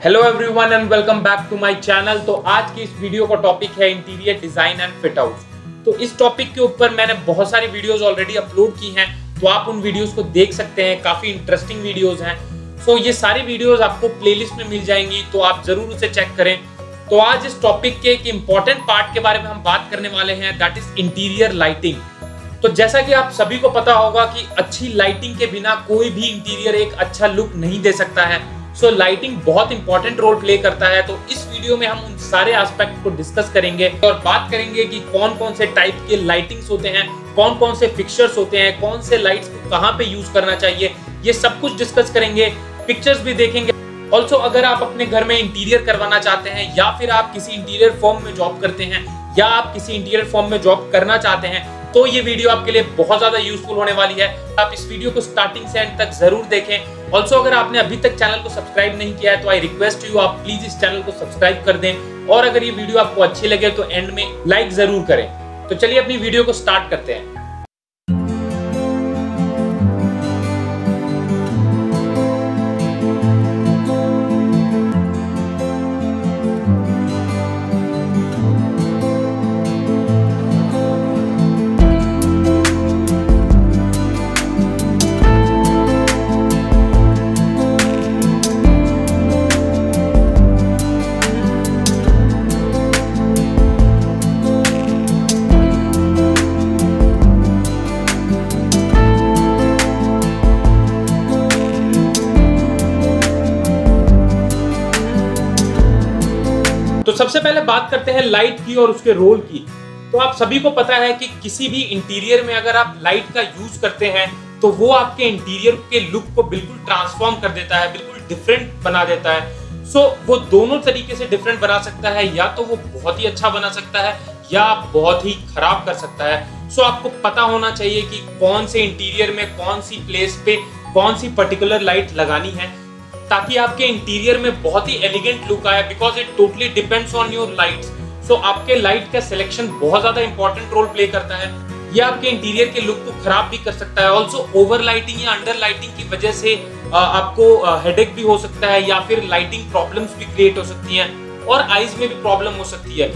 Hello everyone and welcome back to my channel. तो आज की इस वीडियो का टॉपिक है interior design and fit out. तो इस टॉपिक के ऊपर मैंने बहुत सारी वीडियोस ऑलरेडी अपलोड की हैं, तो आप उन वीडियोस को देख सकते हैं। काफी इंटरेस्टिंग वीडियोस हैं। सो ये सारी वीडियोस आपको प्लेलिस्ट में मिल जाएंगी, तो आप जरूर उसे चेक करें। तो आज इस टॉपिक के एक इंपॉर्टेंट पार्ट के बारे में हम बात करने वाले हैं, दैट इज इंटीरियर लाइटिंग। तो जैसा कि आप सभी को पता होगा कि अच्छी लाइटिंग के बिना कोई भी इंटीरियर एक अच्छा लुक नहीं दे सकता है। सो लाइटिंग बहुत इंपॉर्टेंट रोल प्ले करता है। तो इस वीडियो में हम उन सारे एस्पेक्ट को डिस्कस करेंगे और बात करेंगे कि कौन कौन से टाइप के लाइटिंग्स होते हैं, कौन कौन से फिक्सचर्स होते हैं, कौन से लाइट्स को कहां पे यूज करना चाहिए, ये सब कुछ डिस्कस करेंगे। पिक्चर्स भी देखेंगे। ऑल्सो अगर आप अपने घर में इंटीरियर करवाना चाहते हैं या फिर आप किसी इंटीरियर फर्म में जॉब करते हैं या आप किसी इंटीरियर फर्म में जॉब करना चाहते हैं, तो ये वीडियो आपके लिए बहुत ज्यादा यूजफुल होने वाली है। आप इस वीडियो को स्टार्टिंग से एंड तक जरूर देखें। ऑल्सो अगर आपने अभी तक चैनल को सब्सक्राइब नहीं किया है तो आई रिक्वेस्ट यू, आप प्लीज इस चैनल को सब्सक्राइब कर दें और अगर ये वीडियो आपको अच्छी लगे तो एंड में लाइक जरूर करें। तो चलिए अपनी वीडियो को स्टार्ट करते हैं। तो सबसे पहले बात करते हैं लाइट की और उसके रोल की। तो आप सभी को पता है कि किसी भी इंटीरियर में अगर आप लाइट का यूज करते हैं तो वो आपके इंटीरियर के लुक को बिल्कुल ट्रांसफॉर्म कर देता है, बिल्कुल डिफरेंट बना देता है। सो वो दोनों तरीके से डिफरेंट बना सकता है, या तो वो बहुत ही अच्छा बना सकता है या बहुत ही खराब कर सकता है। सो आपको पता होना चाहिए कि कौन से इंटीरियर में कौन सी प्लेस पे कौन सी पर्टिकुलर लाइट लगानी है ताकि आपके इंटीरियर में बहुत ही एलिगेंट लुक आए, because it totally depends on your lights. So आपके लाइट का सिलेक्शन बहुत ज्यादा इंपॉर्टेंट रोल प्ले करता है। ये आपके इंटीरियर के लुक को खराब भी कर सकता है। ऑल्सो ओवर लाइटिंग या अंडर लाइटिंग की वजह से आपको हेडेक भी हो सकता है या फिर लाइटिंग प्रॉब्लम्स भी क्रिएट हो सकती हैं और आईज में भी प्रॉब्लम हो सकती है।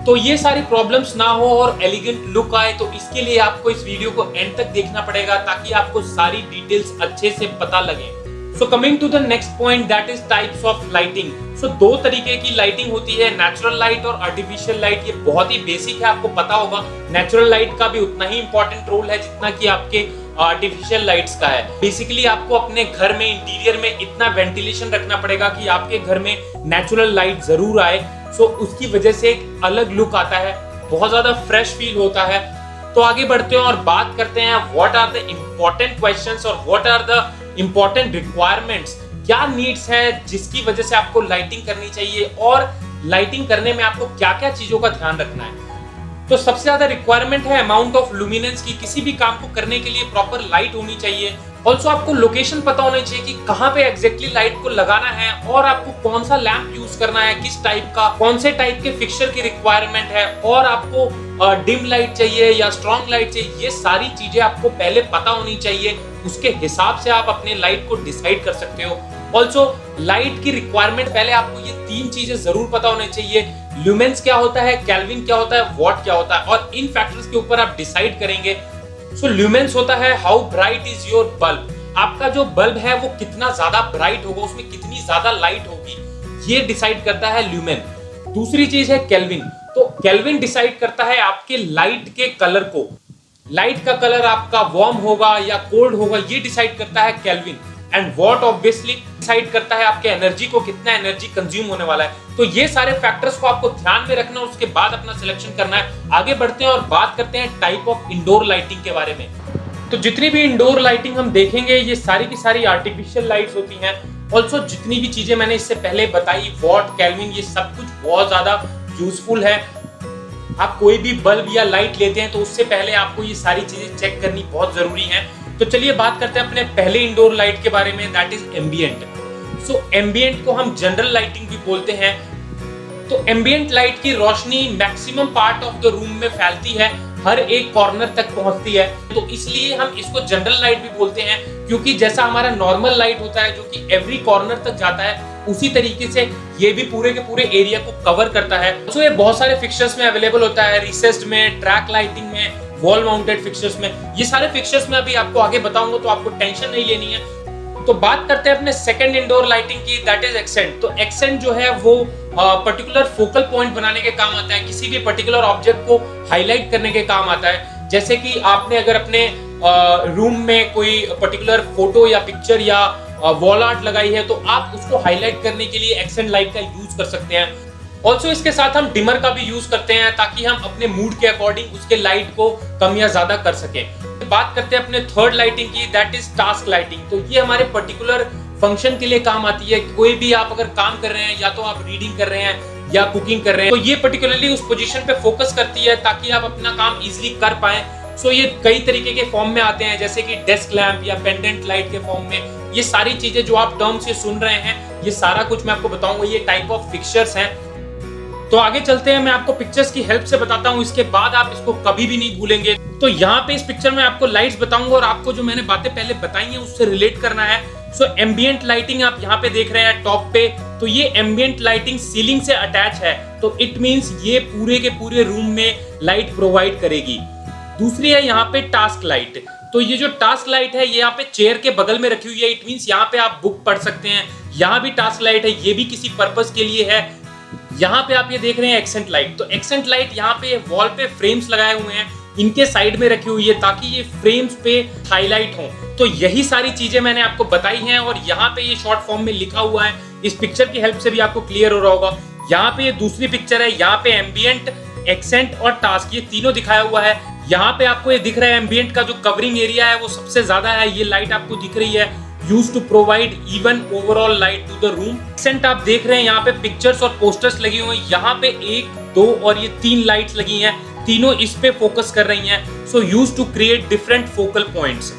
तो ये सारी प्रॉब्लम्स ना हो और एलिगेंट लुक आए, तो इसके लिए आपको इस वीडियो को एंड तक देखना पड़ेगा ताकि आपको सारी डिटेल्स अच्छे से पता लगे। So coming to the next point, that is types of lighting. So दो तरीके की लाइटिंग होती है, नेचुरल लाइट और आर्टिफिशियल लाइट। ये बहुत ही बेसिक है, आपको पता होगा। नेचुरल लाइट का भी उतना ही इंपॉर्टेंट रोल है जितना कि आपके आर्टिफिशियल लाइट्स का है। बेसिकली आपको अपने घर में इंटीरियर में इतना वेंटिलेशन रखना पड़ेगा कि आपके घर में नेचुरल लाइट जरूर आए। सो उसकी वजह से एक अलग लुक आता है, बहुत ज्यादा फ्रेश फील होता है। तो आगे बढ़ते हैं और बात करते हैं what are the important questions और what are the important requirements. क्या नीड्स है जिसकी वजह से आपको लाइटिंग करनी चाहिए और लाइटिंग करने में आपको क्या क्या चीजों का ध्यान रखना है। तो सबसे ज्यादा रिक्वायरमेंट है अमाउंट ऑफ लुमिनेंस की। किसी भी काम को करने के लिए प्रॉपर लाइट होनी चाहिए। ऑल्सो आपको लोकेशन पता होनी चाहिए कि कहाँ पे एग्जैक्टली लाइट को लगाना है और आपको कौन सा लैंप यूज करना है, किस टाइप का, कौन से टाइप के फिक्सचर की रिक्वायरमेंट है और आपको डिम लाइट चाहिए या स्ट्रॉन्ग लाइट चाहिए। ये सारी चीजें आपको पहले पता होनी चाहिए, उसके हिसाब से आप अपने लाइट को डिसाइड कर सकते हो। ऑल्सो लाइट की रिक्वायरमेंट पहले आपको ये तीन चीजें जरूर पता होनी चाहिए। ल्यूमेंस क्या होता है, केल्विन क्या होता है, वॉट क्या होता है, और इन फैक्टर्स के ऊपर आप डिसाइड करेंगे। सो ल्यूमेंस होता है how bright is your bulb. आपका जो बल्ब है वो कितना ज्यादा ब्राइट होगा, उसमें कितनी ज्यादा लाइट होगी, ये डिसाइड करता है ल्यूमेन। दूसरी चीज है केल्विन। तो केल्विन डिसाइड करता है आपके लाइट के कलर को। लाइट का कलर आपका वार्म होगा या कोल्ड होगा, ये डिसाइड करता है kelvin. And what obviously decide करता है आपके एनर्जी को, कितना एनर्जी कंज्यूम होने वाला है। तो ये सारे फैक्टर्स को आपको ध्यान में रखना और उसके बाद अपना सिलेक्शन करना है। आगे बढ़ते हैं और बात करते हैं टाइप ऑफ इंडोर लाइटिंग के बारे में। तो जितनी भी इंडोर लाइटिंग हम देखेंगे ये सारी की सारी आर्टिफिशियल लाइट्स होती हैं। ऑल्सो जितनी भी चीजें मैंने इससे पहले बताई, वॉट, केल्विन, ये सब कुछ बहुत ज्यादा यूजफुल है। आप कोई भी बल्ब या लाइट लेते हैं तो उससे पहले आपको ये सारी चीजें चेक करनी बहुत जरूरी है। तो चलिए बात करते हैं अपने पहले इंडोर लाइट के बारे में, that is ambient. So ambient को हम जनरल लाइटिंग भी बोलते हैं। तो एम्बिएंट लाइट की रोशनी maximum part of the room में फैलती है, हर एक कॉर्नर तक पहुंचती है, तो इसलिए हम इसको जनरल लाइट भी बोलते हैं। क्योंकि जैसा हमारा नॉर्मल लाइट होता है जो कि एवरी कॉर्नर तक जाता है, उसी तरीके से ये भी पूरे के पूरे एरिया को कवर करता है। तो ये बहुत सारे फिक्चर्स में अवेलेबल होता है, रिसेस्ड में, ट्रैक लाइटिंग में, वॉल माउंटेड फिक्चर्स में। ये सारे फिक्चर्स में अभी आपको आगे बताऊंगा, तो आपको टेंशन नहीं लेनी है। तो बात करते हैं अपने सेकंड इंडोर लाइटिंग की, दैट इज एक्सेंट। तो एक्सेंट जो है वो पर्टिकुलर फोकल पॉइंट बनाने के काम आता है, किसी भी पर्टिकुलर ऑब्जेक्ट को हाईलाइट करने के काम आता है। जैसे कि आपने अगर अपने रूम में कोई पर्टिकुलर फोटो या पिक्चर या वॉल आर्ट लगाई है, तो आप उसको हाईलाइट करने के लिए एक्सेंट लाइट का यूज कर सकते हैं। ऑल्सो इसके साथ हम डिमर का भी यूज करते हैं, ताकि हम अपने मूड के अकॉर्डिंग उसके लाइट को कम या ज्यादा कर सकें। बात करते हैं अपने थर्ड लाइटिंग की, दैट इज टास्क लाइटिंग। तो ये हमारे पर्टिकुलर फंक्शन के लिए काम आती है। कोई भी आप अगर काम कर रहे हैं, या तो आप रीडिंग कर रहे हैं या कुकिंग कर रहे हैं, तो ये पर्टिकुलरली उस पोजीशन पे फोकस करती है, ताकि आप अपना काम इजीली कर पाए। सो ये कई तरीके के फॉर्म में आते हैं, जैसे कि डेस्क लैंप या पेंडेंट लाइट के फॉर्म में। ये सारी चीजें जो आप टर्म से सुन रहे हैं, ये सारा कुछ मैं आपको बताऊंगा, ये टाइप ऑफ फिक्चर्स हैं। तो आगे चलते हैं, मैं आपको पिक्चर्स की हेल्प से बताता हूँ, इसके बाद आप इसको कभी भी नहीं भूलेंगे। तो यहाँ पे इस पिक्चर में आपको लाइट्स बताऊंगा, और आपको जो मैंने बातें पहले बताई हैं उससे रिलेट करना है। सो एम्बिएंट लाइटिंग आप यहाँ पे देख रहे हैं टॉप पे, तो ये एम्बिएंट लाइटिंग सीलिंग से अटैच है, तो इट मींस ये पूरे के पूरे रूम में लाइट प्रोवाइड करेगी। दूसरी है यहाँ पे टास्क लाइट। तो ये जो टास्क लाइट है, ये यहाँ पे चेयर के बगल में रखी हुई है, इट मींस यहाँ पे आप बुक पढ़ सकते हैं। यहाँ भी टास्क लाइट है, ये भी किसी पर्पस के लिए है। यहाँ पे आप ये देख रहे हैं एक्सेंट लाइट। तो एक्सेंट लाइट यहाँ पे वॉल पे फ्रेम्स लगाए हुए हैं, इनके साइड में रखी हुई है, ताकि ये फ्रेम्स पे हाईलाइट हो। तो यही सारी चीजें मैंने आपको बताई हैं, और यहाँ पे ये शॉर्ट फॉर्म में लिखा हुआ है। इस पिक्चर की हेल्प से भी आपको क्लियर हो रहा होगा। यहाँ पे ये दूसरी पिक्चर है, यहाँ पे एम्बिएंट, एक्सेंट और टास्क, ये तीनों दिखाया हुआ है। यहाँ पे आपको ये दिख रहा है एम्बिएंट का जो कवरिंग एरिया है वो सबसे ज्यादा है, ये लाइट आपको दिख रही है, used to provide even overall light to the room. Accent आप देख रहे हैं, यहाँ पे पिक्चर्स और पोस्टर्स लगे हुए हैं, यहाँ पे 1, 2 और ये 3 लाइट्स लगी हैं, तीनों इस पे फोकस कर रही हैं। So used to create different focal points.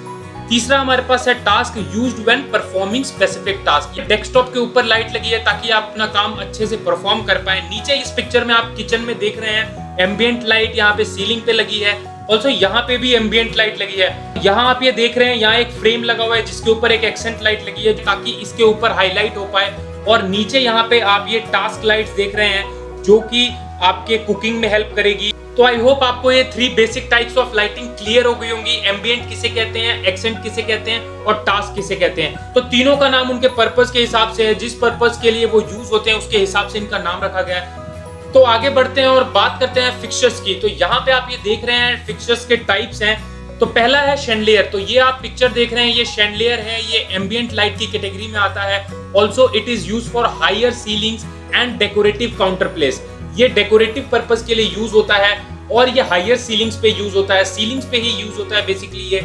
तीसरा हमारे पास है task, used when performing specific task. Desktop के ऊपर लाइट लगी है, ताकि आप अपना काम अच्छे से परफॉर्म कर पाए। नीचे इस पिक्चर में आप किचन में देख रहे हैं, एम्बिएंट लाइट यहाँ पे सीलिंग पे लगी है, ऑल्सो यहाँ पे भी एम्बिएंट लाइट लगी है। यहाँ आप ये देख रहे हैं, यहाँ एक फ्रेम लगा हुआ है जिसके ऊपर एक एक्सेंट लाइट लगी है, ताकि इसके ऊपर हाईलाइट हो पाए। और नीचे यहाँ पे आप ये टास्क लाइट्स देख रहे हैं, जो कि आपके कुकिंग में हेल्प करेगी। तो आई होप आपको ये 3 basic types of lighting clear हो गई होंगी। एम्बिएंट किसे कहते हैं, एक्सेंट किसे कहते हैं और टास्क किसे कहते हैं। तो तीनों का नाम उनके पर्पस के हिसाब से है, जिस पर्पस के लिए वो यूज होते हैं उसके हिसाब से इनका नाम रखा गया है। तो आगे बढ़ते हैं और बात करते हैं फिक्चर्स की। तो यहाँ पे आप ये देख रहे हैं फिक्चर्स के टाइप्स हैं। तो पहला है शैंडलियर। तो ये आप पिक्चर देख रहे हैं, ये शैंडलियर है, ये एम्बिएंट लाइट की कैटेगरी में आता है। Also it is use for higher ceilings and decorative counter place. ये डेकोरेटिव पर्पस के लिए यूज होता है, और ये हायर सीलिंग्स पे यूज होता है, सीलिंग्स पे ही यूज होता है बेसिकली ये।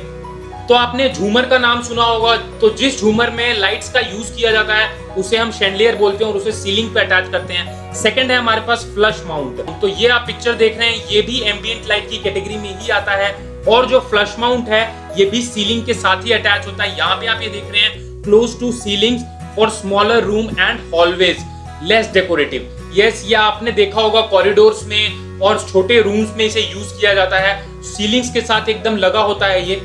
तो आपने झूमर का नाम सुना होगा, तो जिस झूमर में लाइट्स का यूज किया जाता है उसे हम शैंडलियर बोलते हैं, और उसे सीलिंग पे अटैच करते हैं। सेकंड है हमारे पास फ्लश माउंट। तो ये आप पिक्चर देख रहे हैं, ये भी एम्बिएंट लाइट की कैटेगरी में ही आता है, और जो फ्लश माउंट है ये भी सीलिंग के साथ ही अटैच होता है। यहाँ पे आप ये देख रहे हैं, close to ceilings for smaller room and hallways, less decorative. Yes, ये आपने देखा होगा कॉरिडोर्स में और छोटे रूम्स में इसे यूज किया जाता है, सीलिंग्स के साथ एकदम लगा होता है ये।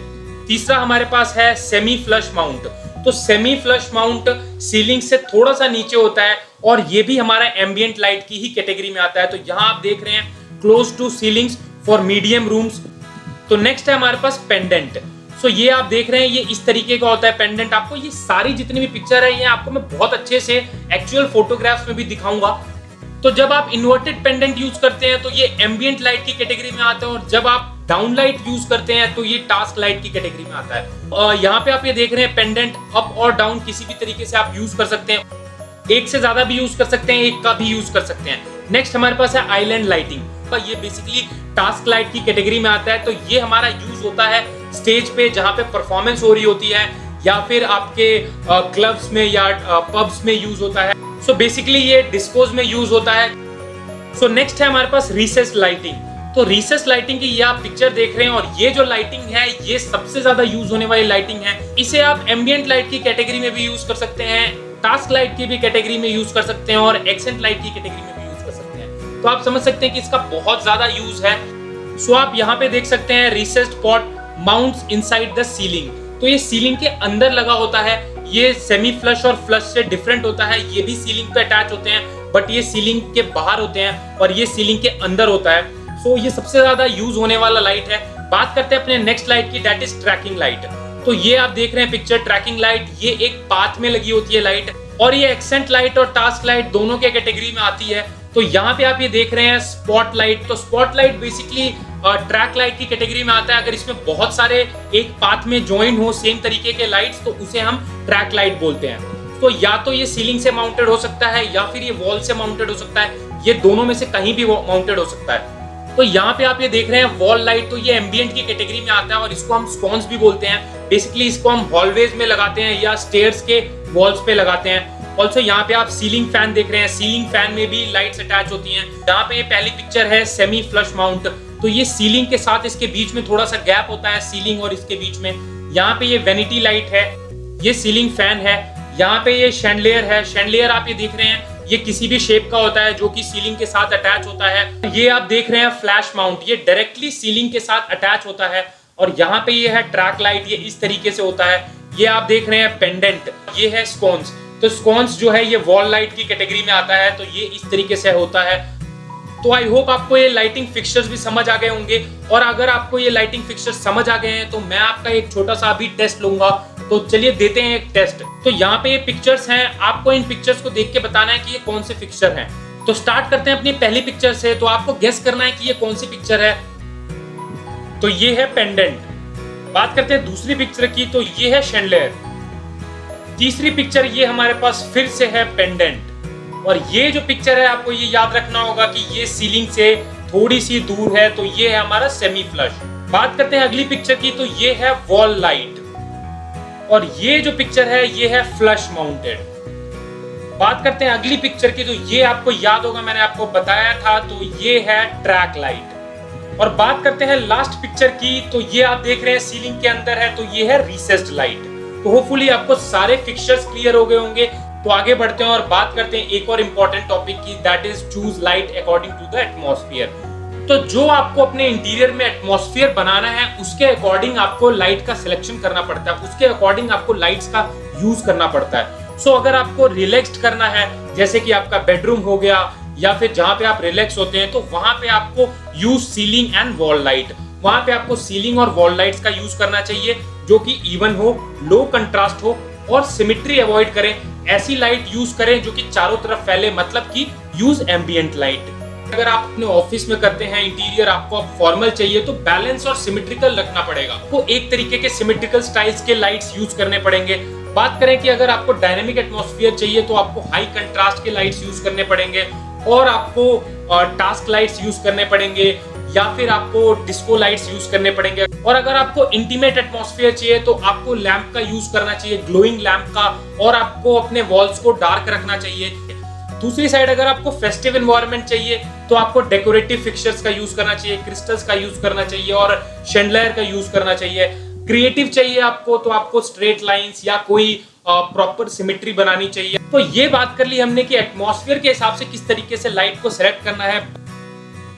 तीसरा हमारे पास है सेमी फ्लश माउंट। तो सेमी फ्लश माउंट सीलिंग से थोड़ा सा नीचे होता है, और ये भी हमारा एम्बिएंट लाइट की ही कैटेगरी में आता है। तो यहाँ आप देख रहे हैं, close to ceilings for medium rooms. तो नेक्स्ट है हमारे पास पेंडेंट। सो ये आप देख रहे हैं, ये इस तरीके का होता है पेंडेंट। आपको ये सारी जितनी भी पिक्चर है, ये आपको मैं बहुत अच्छे से एक्चुअल फोटोग्राफ्स में भी दिखाऊंगा। तो जब आप इन्वर्टेड पेंडेंट यूज करते हैं तो ये एम्बिएंट लाइट की कैटेगरी में आता है, और जब आप डाउन लाइट यूज करते हैं तो ये टास्क लाइट की कैटेगरी में आता है। यहाँ पे आप ये देख रहे हैं, पेंडेंट अप और डाउन किसी भी तरीके से आप यूज कर सकते हैं, एक से ज्यादा भी यूज कर सकते हैं, एक का भी यूज कर सकते हैं। नेक्स्ट हमारे पास है आइलैंड लाइटिंग। ये बेसिकली टास्क लाइट की कैटेगरी में आता है। तो ये हमारा यूज होता है स्टेज पे, जहाँ पे परफॉर्मेंस हो रही होती है, या फिर आपके क्लब्स में या पब्स में यूज होता है। सो बेसिकली ये डिस्कोज में यूज होता है। सो नेक्स्ट है हमारे पास रिसेस लाइटिंग। तो रिसेस लाइटिंग की ये आप पिक्चर देख रहे हैं, और ये जो लाइटिंग है ये सबसे ज्यादा यूज होने वाली लाइटिंग है। इसे आप एम्बिएंट लाइट की कैटेगरी में भी यूज कर सकते हैं, टास्क लाइट की भी कैटेगरी में यूज कर सकते हैं, और एक्सेंट लाइट की कैटेगरी में भी यूज कर सकते हैं। तो आप समझ सकते हैं कि इसका बहुत ज्यादा यूज है। सो आप यहाँ पे देख सकते हैं, recessed pot mounts inside the ceiling. तो ये सीलिंग के अंदर लगा होता है, ये सेमी फ्लश और फ्लश से डिफरेंट होता है। ये भी सीलिंग पे अटैच होते हैं, बट ये सीलिंग के बाहर होते हैं और ये सीलिंग के अंदर होता है। सो ये सबसे ज्यादा यूज होने वाला लाइट है। बात करते हैं अपने नेक्स्ट लाइट की, दैट इज ट्रैकिंग लाइट। तो ये आप देख रहे हैं पिक्चर, ट्रैकिंग लाइट, ये एक पाथ में लगी होती है लाइट, और ये एक्सेंट लाइट और टास्क लाइट दोनों के कैटेगरी में आती है। तो यहाँ पे आप ये देख रहे हैं स्पॉट लाइट। तो spot light basically track light की कैटेगरी में आता है। अगर इसमें बहुत सारे एक पाथ में ज्वाइन हो सेम तरीके के लाइट्स, तो उसे हम ट्रैक लाइट बोलते हैं। तो या तो ये सीलिंग से माउंटेड हो सकता है या फिर ये वॉल से माउंटेड हो सकता है। ये दोनों में से कहीं भी माउंटेड हो सकता है। तो यहाँ पे आप ये देख रहे हैं वॉल लाइट, तो ये एम्बिएंट की कैटेगरी में आता है और इसको हम स्कॉन्स भी बोलते हैं। बेसिकली इसको हम हॉलवेज में लगाते हैं या स्टेयर्स के वॉल्स पे लगाते हैं। ऑल्सो यहाँ पे आप सीलिंग फैन देख रहे हैं, सीलिंग फैन में भी लाइट्स अटैच होती हैं। यहाँ पे ये पहली पिक्चर है सेमी फ्लश माउंट। तो ये सीलिंग के साथ इसके बीच में थोड़ा सा गैप होता है, सीलिंग और इसके बीच में। यहाँ पे ये वैनिटी लाइट है, ये सीलिंग फैन है। यहाँ पे ये शैंडलियर है। शैंडलियर आप ये देख रहे हैं, ये किसी भी शेप का होता है जो कि सीलिंग के साथ अटैच होता है। ये आप देख रहे हैं फ्लैश माउंट, ये डायरेक्टली सीलिंग के साथ अटैच होता है। और यहाँ पे ये है ट्रैक लाइट, ये इस तरीके से होता है। ये आप देख रहे हैं पेंडेंट, ये है स्कॉन्स। तो स्कॉन्स जो है ये वॉल लाइट की कैटेगरी में आता है। तो ये इस तरीके से होता है। तो आई होप आपको ये लाइटिंग फिक्सचर्स भी समझ आ गए होंगे। और अगर आपको ये लाइटिंग फिक्सचर्स समझ आ गए हैं तो मैं आपका एक छोटा सा अभी टेस्ट लूंगा। तो चलिए देते हैं एक टेस्ट। तो यहाँ पे ये पिक्चर्स हैं, आपको इन पिक्चर्स को देख के बताना है कि ये कौन से पिक्चर हैं। तो स्टार्ट करते हैं अपनी पहली पिक्चर से। तो आपको गेस करना है कि ये कौन सी पिक्चर है। तो ये है पेंडेंट। बात करते हैं दूसरी पिक्चर की, तो ये है शैंडलियर। तीसरी पिक्चर ये हमारे पास फिर से है पेंडेंट। और ये जो पिक्चर है आपको ये याद रखना होगा कि ये सीलिंग से थोड़ी सी दूर है। तो ये है हमारा सेमी फ्लश। बात करते हैं अगली पिक्चर की, तो ये है वॉल लाइट। और ये जो पिक्चर है ये है फ्लश माउंटेड। बात करते हैं अगली पिक्चर की, तो ये आपको याद होगा, मैंने आपको बताया था। तो ये है ट्रैक लाइट। और बात करते हैं लास्ट पिक्चर की, तो ये आप देख रहे हैं सीलिंग के अंदर है। तो ये है रिसेस्ड लाइट। तो होपफुली आपको सारे फिक्सचर्स क्लियर हो गए होंगे। तो आगे बढ़ते हैं और बात करते हैं एक और इम्पोर्टेंट टॉपिक की, that is choose light according to the atmosphere. तो जो आपको अपने इंटीरियर में एटमॉस्फेयर बनाना है उसके अकॉर्डिंग आपको लाइट का सिलेक्शन करना पड़ता है, उसके अकॉर्डिंग आपको लाइट्स का यूज करना पड़ता है। सो अगर आपको रिलैक्स्ड करना है, जैसे कि आपका बेडरूम हो गया या फिर जहां पे आप रिलैक्स होते हैं, तो वहां पे आपको use ceiling and wall light. वहां पे आपको सीलिंग और वॉल लाइट्स का यूज करना चाहिए जो कि इवन हो, लो कंट्रास्ट हो और सिमेट्री अवॉइड करें। ऐसी लाइट यूज करें जो कि चारों तरफ फैले, मतलब कि यूज एम्बिएंट लाइट। अगर आप अपने ऑफिस में करते हैं इंटीरियर, आपको फॉर्मल चाहिए तो बैलेंस और सिमेट्रिकल रखना पड़ेगा। आपको एक तरीके के सिमेट्रिकल स्टाइल्स के लाइट्स यूज करने पड़ेंगे। बात करें कि अगर आपको डायनेमिक एटमॉस्फेयर चाहिए तो आपको हाई कंट्रास्ट के लाइट्स यूज करने पड़ेंगे और आपको टास्क लाइट्स यूज करने पड़ेंगे या फिर आपको डिस्को लाइट्स यूज करने पड़ेंगे। और अगर आपको इंटीमेट एटमॉस्फेयर चाहिए तो आपको लैंप का यूज करना चाहिए, ग्लोइंग लैंप का, और आपको अपने वॉल्स को डार्क रखना चाहिए। दूसरी साइड अगर आपको फेस्टिव एनवायरनमेंट चाहिए तो आपको डेकोरेटिव फिक्सचर्स का यूज करना चाहिए, क्रिस्टल्स का यूज करना चाहिए और शैंडलियर का यूज करना चाहिए। क्रिएटिव चाहिए आपको तो आपको स्ट्रेट लाइंस या कोई प्रॉपर सिमेट्री बनानी चाहिए। तो ये बात कर ली हमने कि एटमॉस्फेयर के हिसाब से किस तरीके से लाइट को सेलेक्ट करना है।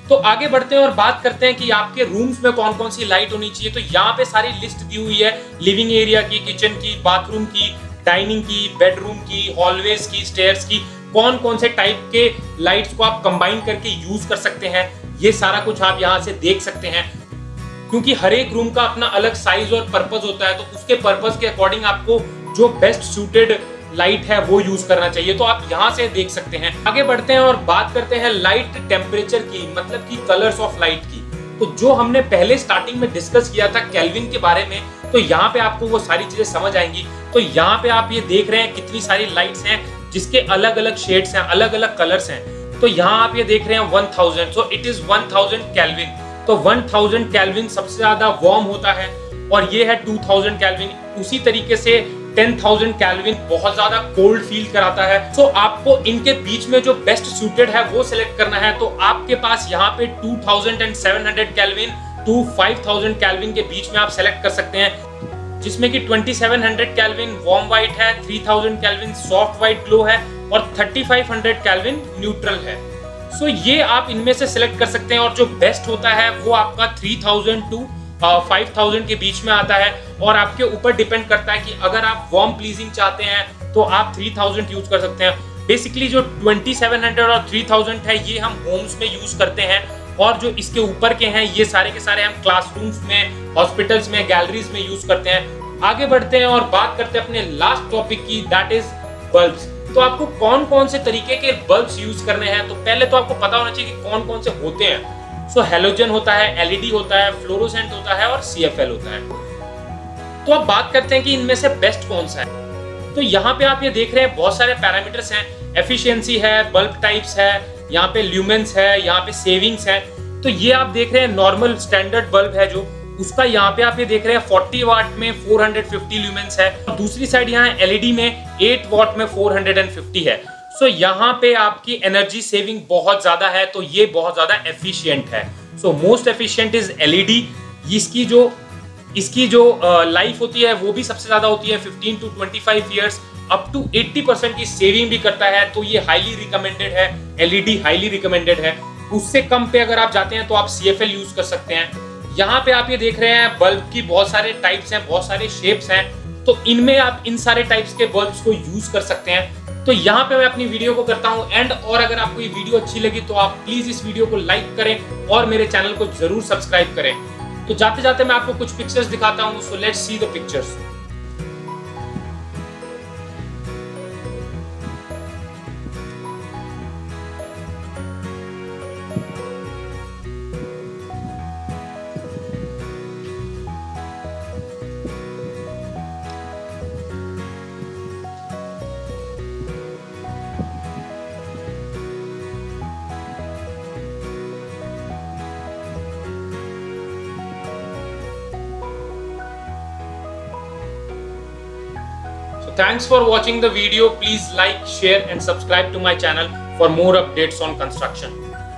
तो आगे बढ़ते हैं और बात करते हैं कि आपके रूम्स में कौन कौन सी लाइट होनी चाहिए। तो यहाँ पे सारी लिस्ट दी हुई है, लिविंग एरिया की, किचन की, बाथरूम की, डाइनिंग की, बेडरूम की, हॉलवेज की, स्टेयर्स की, कौन कौन से टाइप के लाइट्स को आप कंबाइन करके यूज कर सकते हैं। ये सारा कुछ आप यहाँ से देख सकते हैं, क्योंकि हर एक रूम का अपना अलग साइज और पर्पस होता है। तो उसके पर्पस के अकॉर्डिंग आपको जो बेस्ट सूटेड लाइट है वो यूज करना चाहिए। तो आप यहाँ से देख सकते हैं। आगे बढ़ते हैं और बात करते हैं लाइट टेम्परेचर की, मतलब कि कलर्स ऑफ लाइट की। तो जो हमने पहले स्टार्टिंग में डिस्कस किया था केल्विन के बारे में, तो यहाँ पे आपको वो सारी चीजें समझ आएंगी। तो यहाँ पे आप ये देख रहे हैं कितनी सारी लाइट्स हैं जिसके अलग अलग शेड्स हैं, अलग अलग कलर्स हैं। तो यहाँ आप ये देख रहे हैं 1000, सो इट इज 1000 केल्विन। तो 1000 केल्विन सबसे ज्यादा वार्म होता है और ये है 2000 केल्विन। उसी तरीके से 10,000 केल्विन बहुत ज्यादा कोल्ड फील कराता है। सो आपको इनके बीच में जो बेस्ट सूटेड है वो सिलेक्ट करना है। तो आपके पास यहाँ पे 2700 केल्विन टू 5000 केल्विन के बीच में आप सेलेक्ट कर सकते हैं, जिसमें कि 2700 केल्विन वार्म व्हाइट है, 3000 केल्विन सॉफ्ट व्हाइट ग्लो है और 3500 केल्विन न्यूट्रल है। सो ये आप इनमें से सिलेक्ट कर सकते हैं और जो बेस्ट होता है वो आपका 3000 टू 5000 के बीच में आता है, और आपके ऊपर डिपेंड करता है कि अगर आप वार्म प्लीजिंग चाहते हैं तो आप 3000 यूज कर सकते हैं। बेसिकली जो 2700 और 3000 है ये हम होम्स में यूज करते हैं, और जो इसके ऊपर के हैं ये सारे के सारे हम क्लासरूम्स में, हॉस्पिटल्स में, गैलरीज में यूज करते हैं। आगे बढ़ते हैं और बात करते हैं अपने लास्ट टॉपिक की, दैट इज बल्ब्स। तो आपको कौन कौन से तरीके के बल्ब्स यूज करने हैं, तो पहले तो आपको पता होना चाहिए कि कौन कौन से होते हैं। सो हेलोजन होता है, एलईडी होता है, फ्लोरोसेंट होता है और सीएफएल होता है। तो अब बात करते हैं कि इनमें से बेस्ट कौन सा है। तो यहाँ पे आप ये देख रहे हैं बहुत सारे पैरामीटर्स हैं, एफिशिएंसी है, बल्ब टाइप्स है, यहाँ पे ल्यूमेंस है, यहाँ पे सेविंग्स है। तो ये आप देख रहे हैं नॉर्मल स्टैंडर्ड बल्ब है जो उसका, यहाँ पे आप ये देख रहे हैं 40 वाट में 450 ल्यूमेंस है, और दूसरी साइड यहाँ एलईडी में 8 वाट में 450 है। सो यहाँ पे आपकी एनर्जी सेविंग बहुत ज्यादा है, तो ये बहुत ज्यादा एफिशिएंट है। So most efficient is LED. इसकी जो लाइफ होती है वो भी सबसे ज्यादा होती है 15 to 25 ईयर्स, अप टू 80% की सेविंग भी करता है, तो ये हाईली रिकमेंडेड है, एलईडी हाईली रिकमेंडेड है। उससे कम पे अगर आप जाते हैं तो आप सीएफएल यूज कर सकते हैं। यहाँ पे आप ये देख रहे हैं बल्ब की बहुत सारे टाइप्स हैं, बहुत सारे शेप्स हैं, तो इनमें आप इन सारे टाइप्स के बल्ब्स को यूज कर सकते हैं। तो यहाँ पे मैं अपनी वीडियो को करता हूँ एंड, और अगर आपको ये वीडियो अच्छी लगी तो आप प्लीज इस वीडियो को लाइक करें और मेरे चैनल को जरूर सब्सक्राइब करें। तो जाते जाते मैं आपको कुछ पिक्चर्स दिखाता हूँ, so let's see the pictures. Thanks for watching the video. Please like, share and subscribe to my channel for more updates on construction.